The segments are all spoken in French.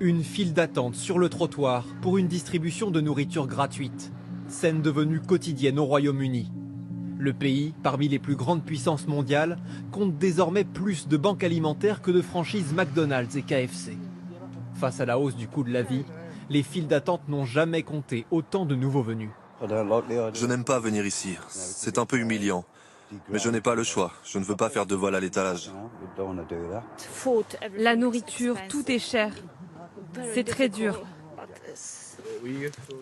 Une file d'attente sur le trottoir pour une distribution de nourriture gratuite. Scène devenue quotidienne au Royaume-Uni. Le pays, parmi les plus grandes puissances mondiales, compte désormais plus de banques alimentaires que de franchises McDonald's et KFC. Face à la hausse du coût de la vie, les files d'attente n'ont jamais compté autant de nouveaux venus. Je n'aime pas venir ici. C'est un peu humiliant. Mais je n'ai pas le choix. Je ne veux pas faire de vol à l'étalage. La nourriture, tout est cher. C'est très dur.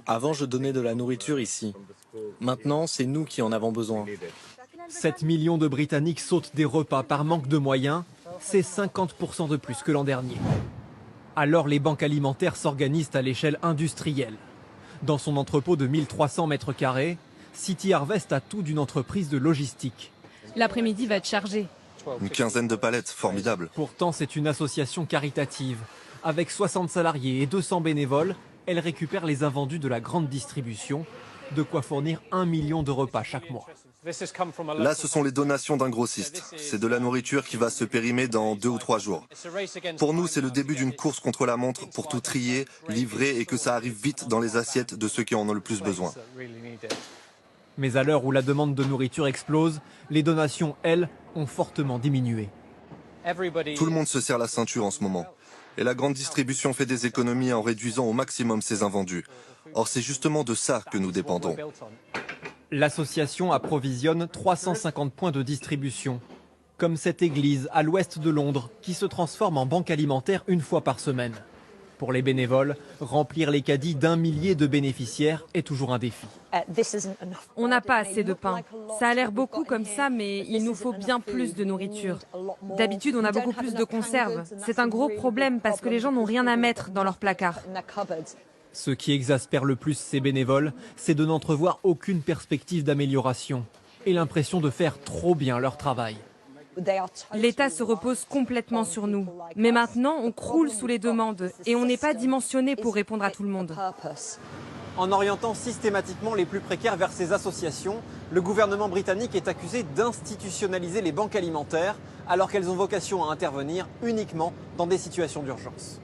Avant, je donnais de la nourriture ici. Maintenant, c'est nous qui en avons besoin. 7 millions de Britanniques sautent des repas par manque de moyens. C'est 50% de plus que l'an dernier. Alors les banques alimentaires s'organisent à l'échelle industrielle. Dans son entrepôt de 1300 mètres carrés, City Harvest a tout d'une entreprise de logistique. L'après-midi va être chargé. Une quinzaine de palettes, formidable. Pourtant, c'est une association caritative. Avec 60 salariés et 200 bénévoles, elle récupère les invendus de la grande distribution, de quoi fournir 1 million de repas chaque mois. Là, ce sont les donations d'un grossiste. C'est de la nourriture qui va se périmer dans 2 ou 3 jours. Pour nous, c'est le début d'une course contre la montre pour tout trier, livrer et que ça arrive vite dans les assiettes de ceux qui en ont le plus besoin. Mais à l'heure où la demande de nourriture explose, les donations, elles, ont fortement diminué. Tout le monde se serre la ceinture en ce moment. Et la grande distribution fait des économies en réduisant au maximum ses invendus. Or, c'est justement de ça que nous dépendons. L'association approvisionne 350 points de distribution, comme cette église à l'ouest de Londres qui se transforme en banque alimentaire une fois par semaine. Pour les bénévoles, remplir les caddies d'1 millier de bénéficiaires est toujours un défi. On n'a pas assez de pain. Ça a l'air beaucoup comme ça, mais il nous faut bien plus de nourriture. D'habitude, on a beaucoup plus de conserves. C'est un gros problème parce que les gens n'ont rien à mettre dans leur placard. Ce qui exaspère le plus ces bénévoles, c'est de n'entrevoir aucune perspective d'amélioration et l'impression de faire trop bien leur travail. L'État se repose complètement sur nous. Mais maintenant, on croule sous les demandes et on n'est pas dimensionné pour répondre à tout le monde. En orientant systématiquement les plus précaires vers ces associations, le gouvernement britannique est accusé d'institutionnaliser les banques alimentaires alors qu'elles ont vocation à intervenir uniquement dans des situations d'urgence.